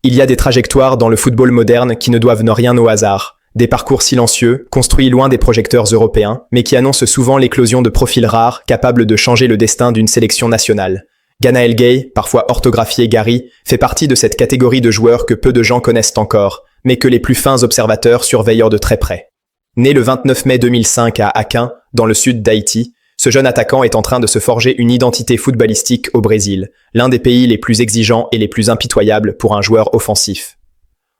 Il y a des trajectoires dans le football moderne qui ne doivent rien au hasard. Des parcours silencieux, construits loin des projecteurs européens, mais qui annoncent souvent l'éclosion de profils rares capables de changer le destin d'une sélection nationale. Ganaël Gueye, parfois orthographié Gary, fait partie de cette catégorie de joueurs que peu de gens connaissent encore, mais que les plus fins observateurs surveillent de très près. Né le 29 mai 2005 à Aquim, dans le sud d'Haïti, ce jeune attaquant est en train de se forger une identité footballistique au Brésil, l'un des pays les plus exigeants et les plus impitoyables pour un joueur offensif.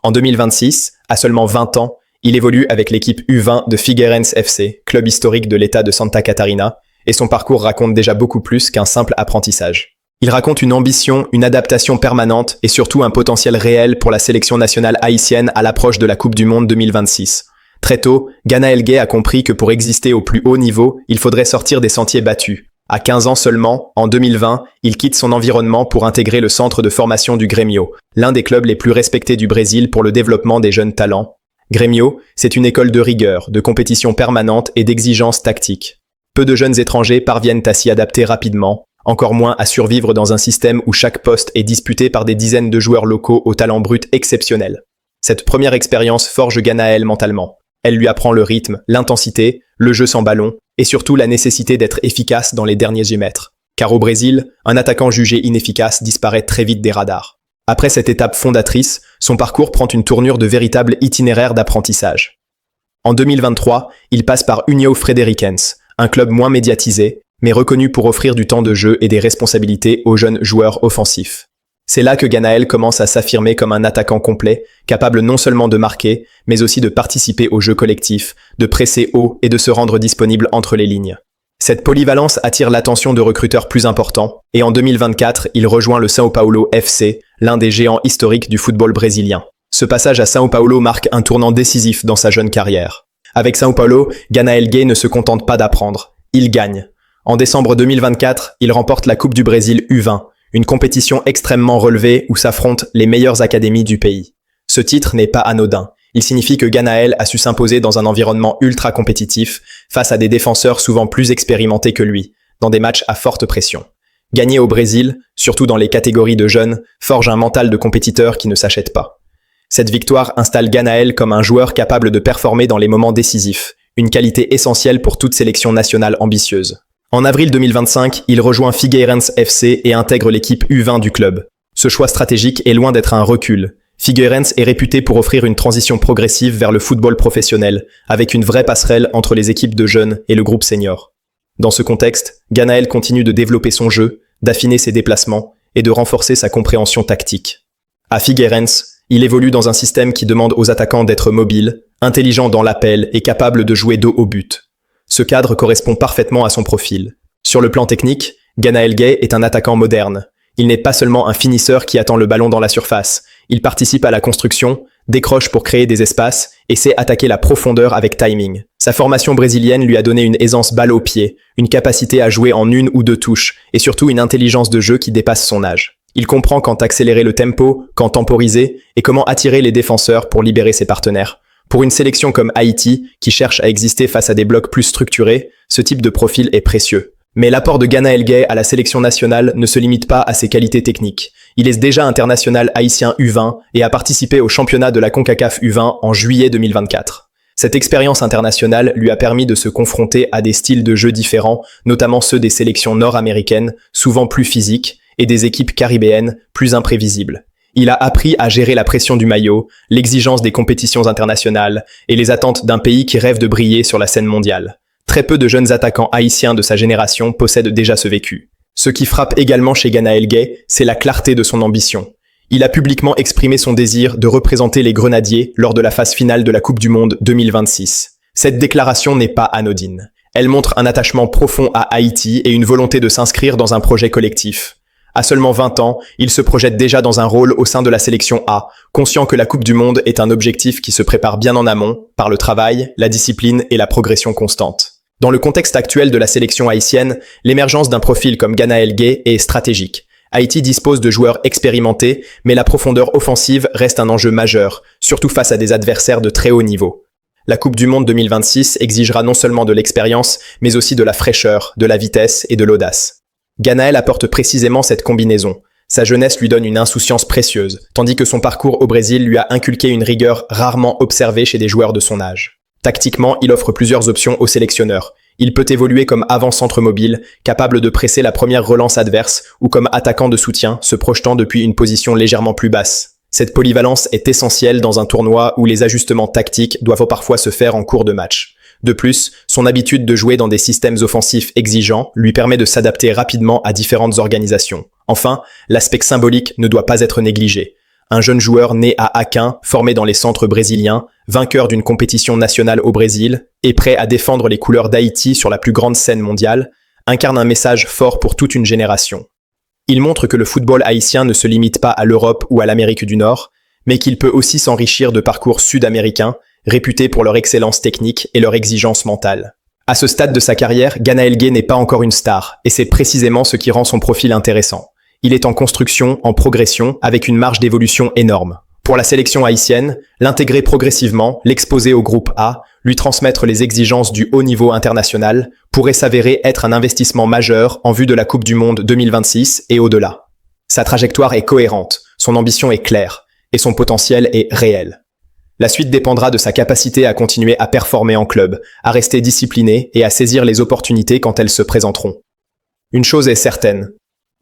En 2026, à seulement 20 ans, il évolue avec l'équipe U20 de Figueirense FC, club historique de l'État de Santa Catarina, et son parcours raconte déjà beaucoup plus qu'un simple apprentissage. Il raconte une ambition, une adaptation permanente et surtout un potentiel réel pour la sélection nationale haïtienne à l'approche de la Coupe du Monde 2026. Très tôt, Ganaël Gueye a compris que pour exister au plus haut niveau, il faudrait sortir des sentiers battus. À 15 ans seulement, en 2020, il quitte son environnement pour intégrer le centre de formation du Grêmio, l'un des clubs les plus respectés du Brésil pour le développement des jeunes talents. Grêmio, c'est une école de rigueur, de compétition permanente et d'exigence tactique. Peu de jeunes étrangers parviennent à s'y adapter rapidement, encore moins à survivre dans un système où chaque poste est disputé par des dizaines de joueurs locaux au talent brut exceptionnel. Cette première expérience forge Ganaël mentalement. Elle lui apprend le rythme, l'intensité, le jeu sans ballon, et surtout la nécessité d'être efficace dans les derniers mètres. Car au Brésil, un attaquant jugé inefficace disparaît très vite des radars. Après cette étape fondatrice, son parcours prend une tournure de véritable itinéraire d'apprentissage. En 2023, il passe par União Frederiquense, un club moins médiatisé, mais reconnu pour offrir du temps de jeu et des responsabilités aux jeunes joueurs offensifs. C'est là que Ganaël commence à s'affirmer comme un attaquant complet, capable non seulement de marquer, mais aussi de participer au jeu collectif, de presser haut et de se rendre disponible entre les lignes. Cette polyvalence attire l'attention de recruteurs plus importants, et en 2024, il rejoint le São Paulo FC, l'un des géants historiques du football brésilien. Ce passage à São Paulo marque un tournant décisif dans sa jeune carrière. Avec São Paulo, Ganaël Gueye ne se contente pas d'apprendre, il gagne. En décembre 2024, il remporte la Coupe du Brésil U20, une compétition extrêmement relevée où s'affrontent les meilleures académies du pays. Ce titre n'est pas anodin. Il signifie que Ganaël a su s'imposer dans un environnement ultra compétitif face à des défenseurs souvent plus expérimentés que lui, dans des matchs à forte pression. Gagner au Brésil, surtout dans les catégories de jeunes, forge un mental de compétiteur qui ne s'achète pas. Cette victoire installe Ganaël comme un joueur capable de performer dans les moments décisifs, une qualité essentielle pour toute sélection nationale ambitieuse. En avril 2025, il rejoint Figueirense FC et intègre l'équipe U20 du club. Ce choix stratégique est loin d'être un recul. Figueirense est réputé pour offrir une transition progressive vers le football professionnel, avec une vraie passerelle entre les équipes de jeunes et le groupe senior. Dans ce contexte, Ganaël continue de développer son jeu, d'affiner ses déplacements et de renforcer sa compréhension tactique. À Figueirense, il évolue dans un système qui demande aux attaquants d'être mobiles, intelligents dans l'appel et capables de jouer dos au but. Ce cadre correspond parfaitement à son profil. Sur le plan technique, Ganaël Gueye est un attaquant moderne. Il n'est pas seulement un finisseur qui attend le ballon dans la surface. Il participe à la construction, décroche pour créer des espaces et sait attaquer la profondeur avec timing. Sa formation brésilienne lui a donné une aisance balle au pied, une capacité à jouer en une ou deux touches et surtout une intelligence de jeu qui dépasse son âge. Il comprend quand accélérer le tempo, quand temporiser et comment attirer les défenseurs pour libérer ses partenaires. Pour une sélection comme Haïti, qui cherche à exister face à des blocs plus structurés, ce type de profil est précieux. Mais l'apport de Ganaël Gueye à la sélection nationale ne se limite pas à ses qualités techniques. Il est déjà international haïtien U20 et a participé au championnat de la CONCACAF U20 en juillet 2024. Cette expérience internationale lui a permis de se confronter à des styles de jeu différents, notamment ceux des sélections nord-américaines, souvent plus physiques, et des équipes caribéennes, plus imprévisibles. Il a appris à gérer la pression du maillot, l'exigence des compétitions internationales et les attentes d'un pays qui rêve de briller sur la scène mondiale. Très peu de jeunes attaquants haïtiens de sa génération possèdent déjà ce vécu. Ce qui frappe également chez Ganaël Gueye, c'est la clarté de son ambition. Il a publiquement exprimé son désir de représenter les Grenadiers lors de la phase finale de la Coupe du Monde 2026. Cette déclaration n'est pas anodine. Elle montre un attachement profond à Haïti et une volonté de s'inscrire dans un projet collectif. À seulement 20 ans, il se projette déjà dans un rôle au sein de la sélection A, conscient que la Coupe du Monde est un objectif qui se prépare bien en amont, par le travail, la discipline et la progression constante. Dans le contexte actuel de la sélection haïtienne, l'émergence d'un profil comme Ganaël Gueye est stratégique. Haïti dispose de joueurs expérimentés, mais la profondeur offensive reste un enjeu majeur, surtout face à des adversaires de très haut niveau. La Coupe du Monde 2026 exigera non seulement de l'expérience, mais aussi de la fraîcheur, de la vitesse et de l'audace. Ganaël apporte précisément cette combinaison. Sa jeunesse lui donne une insouciance précieuse, tandis que son parcours au Brésil lui a inculqué une rigueur rarement observée chez des joueurs de son âge. Tactiquement, il offre plusieurs options aux sélectionneurs. Il peut évoluer comme avant-centre mobile, capable de presser la première relance adverse, ou comme attaquant de soutien, se projetant depuis une position légèrement plus basse. Cette polyvalence est essentielle dans un tournoi où les ajustements tactiques doivent parfois se faire en cours de match. De plus, son habitude de jouer dans des systèmes offensifs exigeants lui permet de s'adapter rapidement à différentes organisations. Enfin, l'aspect symbolique ne doit pas être négligé. Un jeune joueur né à Aquim, formé dans les centres brésiliens, vainqueur d'une compétition nationale au Brésil et prêt à défendre les couleurs d'Haïti sur la plus grande scène mondiale, incarne un message fort pour toute une génération. Il montre que le football haïtien ne se limite pas à l'Europe ou à l'Amérique du Nord, mais qu'il peut aussi s'enrichir de parcours sud-américains, réputés pour leur excellence technique et leur exigence mentale. À ce stade de sa carrière, Ganaël Gueye n'est pas encore une star, et c'est précisément ce qui rend son profil intéressant. Il est en construction, en progression, avec une marge d'évolution énorme. Pour la sélection haïtienne, l'intégrer progressivement, l'exposer au groupe A, lui transmettre les exigences du haut niveau international, pourrait s'avérer être un investissement majeur en vue de la Coupe du Monde 2026 et au-delà. Sa trajectoire est cohérente, son ambition est claire, et son potentiel est réel. La suite dépendra de sa capacité à continuer à performer en club, à rester discipliné et à saisir les opportunités quand elles se présenteront. Une chose est certaine,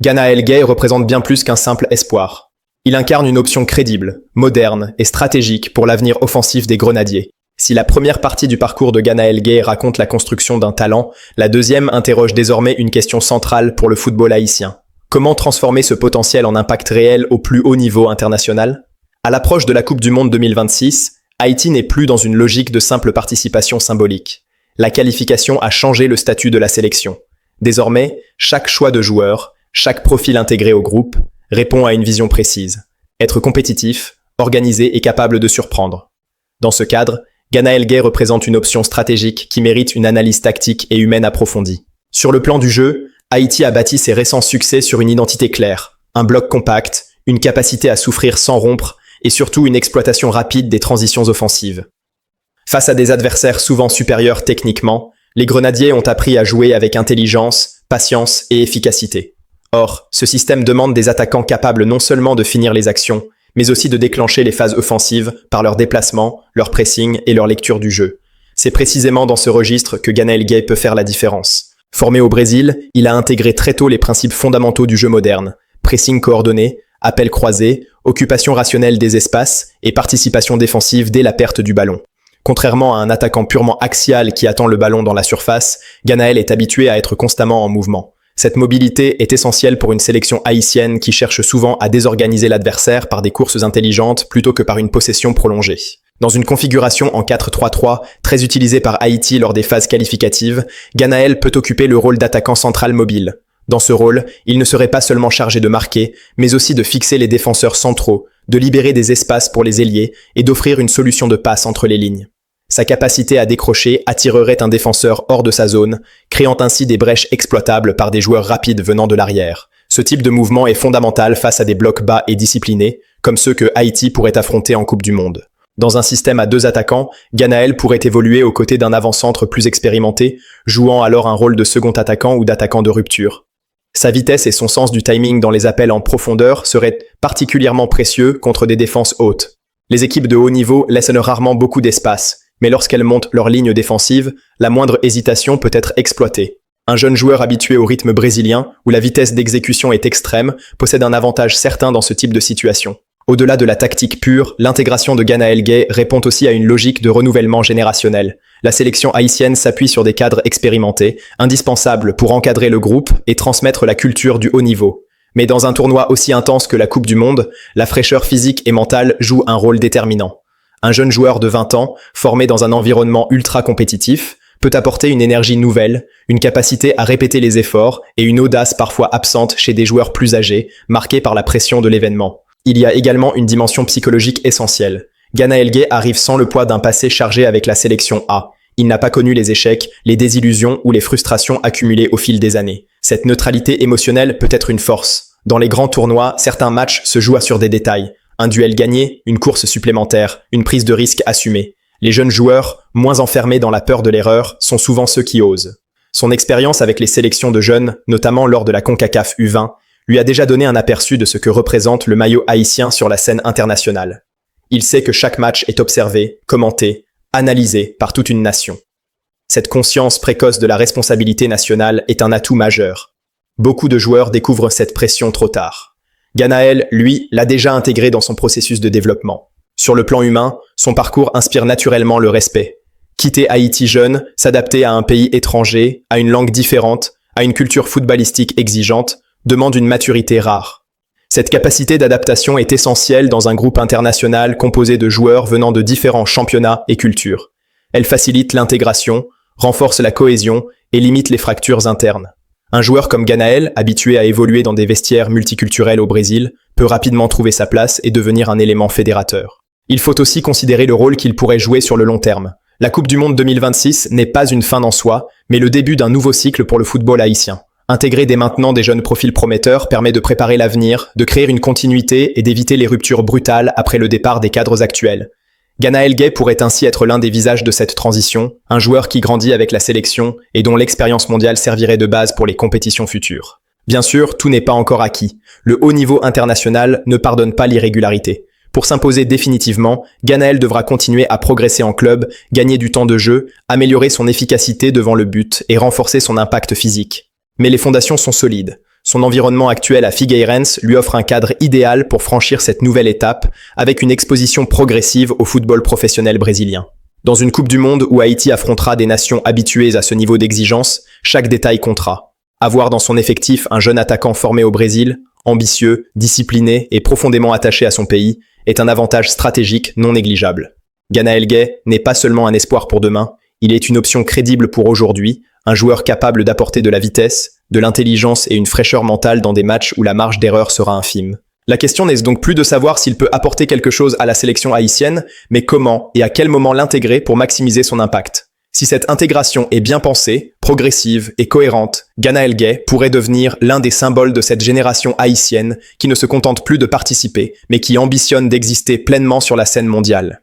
Ganaël Gueye représente bien plus qu'un simple espoir. Il incarne une option crédible, moderne et stratégique pour l'avenir offensif des Grenadiers. Si la première partie du parcours de Ganaël Gueye raconte la construction d'un talent, la deuxième interroge désormais une question centrale pour le football haïtien. Comment transformer ce potentiel en impact réel au plus haut niveau international ? À l'approche de la Coupe du Monde 2026, Haïti n'est plus dans une logique de simple participation symbolique. La qualification a changé le statut de la sélection. Désormais, chaque choix de joueur, chaque profil intégré au groupe, répond à une vision précise. Être compétitif, organisé et capable de surprendre. Dans ce cadre, Ganaël Gueye représente une option stratégique qui mérite une analyse tactique et humaine approfondie. Sur le plan du jeu, Haïti a bâti ses récents succès sur une identité claire, un bloc compact, une capacité à souffrir sans rompre et surtout une exploitation rapide des transitions offensives. Face à des adversaires souvent supérieurs techniquement, les Grenadiers ont appris à jouer avec intelligence, patience et efficacité. Or, ce système demande des attaquants capables non seulement de finir les actions, mais aussi de déclencher les phases offensives par leur déplacement, leur pressing et leur lecture du jeu. C'est précisément dans ce registre que Ganaël Gueye peut faire la différence. Formé au Brésil, il a intégré très tôt les principes fondamentaux du jeu moderne, pressing coordonné, appel croisé, occupation rationnelle des espaces et participation défensive dès la perte du ballon. Contrairement à un attaquant purement axial qui attend le ballon dans la surface, Ganaël est habitué à être constamment en mouvement. Cette mobilité est essentielle pour une sélection haïtienne qui cherche souvent à désorganiser l'adversaire par des courses intelligentes plutôt que par une possession prolongée. Dans une configuration en 4-3-3, très utilisée par Haïti lors des phases qualificatives, Ganaël peut occuper le rôle d'attaquant central mobile. Dans ce rôle, il ne serait pas seulement chargé de marquer, mais aussi de fixer les défenseurs centraux, de libérer des espaces pour les ailiers et d'offrir une solution de passe entre les lignes. Sa capacité à décrocher attirerait un défenseur hors de sa zone, créant ainsi des brèches exploitables par des joueurs rapides venant de l'arrière. Ce type de mouvement est fondamental face à des blocs bas et disciplinés, comme ceux que Haïti pourrait affronter en Coupe du Monde. Dans un système à deux attaquants, Ganaël pourrait évoluer aux côtés d'un avant-centre plus expérimenté, jouant alors un rôle de second attaquant ou d'attaquant de rupture. Sa vitesse et son sens du timing dans les appels en profondeur seraient particulièrement précieux contre des défenses hautes. Les équipes de haut niveau laissent rarement beaucoup d'espace, mais lorsqu'elles montent leur ligne défensive, la moindre hésitation peut être exploitée. Un jeune joueur habitué au rythme brésilien, où la vitesse d'exécution est extrême, possède un avantage certain dans ce type de situation. Au-delà de la tactique pure, l'intégration de Ganaël Gueye répond aussi à une logique de renouvellement générationnel. La sélection haïtienne s'appuie sur des cadres expérimentés, indispensables pour encadrer le groupe et transmettre la culture du haut niveau. Mais dans un tournoi aussi intense que la Coupe du Monde, la fraîcheur physique et mentale joue un rôle déterminant. Un jeune joueur de 20 ans, formé dans un environnement ultra compétitif, peut apporter une énergie nouvelle, une capacité à répéter les efforts et une audace parfois absente chez des joueurs plus âgés, marqués par la pression de l'événement. Il y a également une dimension psychologique essentielle. Ganaël Gueye arrive sans le poids d'un passé chargé avec la sélection A. Il n'a pas connu les échecs, les désillusions ou les frustrations accumulées au fil des années. Cette neutralité émotionnelle peut être une force. Dans les grands tournois, certains matchs se jouent sur des détails. Un duel gagné, une course supplémentaire, une prise de risque assumée. Les jeunes joueurs, moins enfermés dans la peur de l'erreur, sont souvent ceux qui osent. Son expérience avec les sélections de jeunes, notamment lors de la CONCACAF U20, lui a déjà donné un aperçu de ce que représente le maillot haïtien sur la scène internationale. Il sait que chaque match est observé, commenté, analysé par toute une nation. Cette conscience précoce de la responsabilité nationale est un atout majeur. Beaucoup de joueurs découvrent cette pression trop tard. Ganaël, lui, l'a déjà intégré dans son processus de développement. Sur le plan humain, son parcours inspire naturellement le respect. Quitter Haïti jeune, s'adapter à un pays étranger, à une langue différente, à une culture footballistique exigeante, demande une maturité rare. Cette capacité d'adaptation est essentielle dans un groupe international composé de joueurs venant de différents championnats et cultures. Elle facilite l'intégration, renforce la cohésion et limite les fractures internes. Un joueur comme Ganaël, habitué à évoluer dans des vestiaires multiculturels au Brésil, peut rapidement trouver sa place et devenir un élément fédérateur. Il faut aussi considérer le rôle qu'il pourrait jouer sur le long terme. La Coupe du Monde 2026 n'est pas une fin en soi, mais le début d'un nouveau cycle pour le football haïtien. Intégrer dès maintenant des jeunes profils prometteurs permet de préparer l'avenir, de créer une continuité et d'éviter les ruptures brutales après le départ des cadres actuels. Ganaël Gay pourrait ainsi être l'un des visages de cette transition, un joueur qui grandit avec la sélection et dont l'expérience mondiale servirait de base pour les compétitions futures. Bien sûr, tout n'est pas encore acquis. Le haut niveau international ne pardonne pas l'irrégularité. Pour s'imposer définitivement, Ganaël devra continuer à progresser en club, gagner du temps de jeu, améliorer son efficacité devant le but et renforcer son impact physique. Mais les fondations sont solides. Son environnement actuel à Figueirense lui offre un cadre idéal pour franchir cette nouvelle étape avec une exposition progressive au football professionnel brésilien. Dans une Coupe du Monde où Haïti affrontera des nations habituées à ce niveau d'exigence, chaque détail comptera. Avoir dans son effectif un jeune attaquant formé au Brésil, ambitieux, discipliné et profondément attaché à son pays, est un avantage stratégique non négligeable. Ganaël Gay n'est pas seulement un espoir pour demain, il est une option crédible pour aujourd'hui, un joueur capable d'apporter de la vitesse, de l'intelligence et une fraîcheur mentale dans des matchs où la marge d'erreur sera infime. La question n'est donc plus de savoir s'il peut apporter quelque chose à la sélection haïtienne, mais comment et à quel moment l'intégrer pour maximiser son impact. Si cette intégration est bien pensée, progressive et cohérente, Ganaël Gay pourrait devenir l'un des symboles de cette génération haïtienne qui ne se contente plus de participer, mais qui ambitionne d'exister pleinement sur la scène mondiale.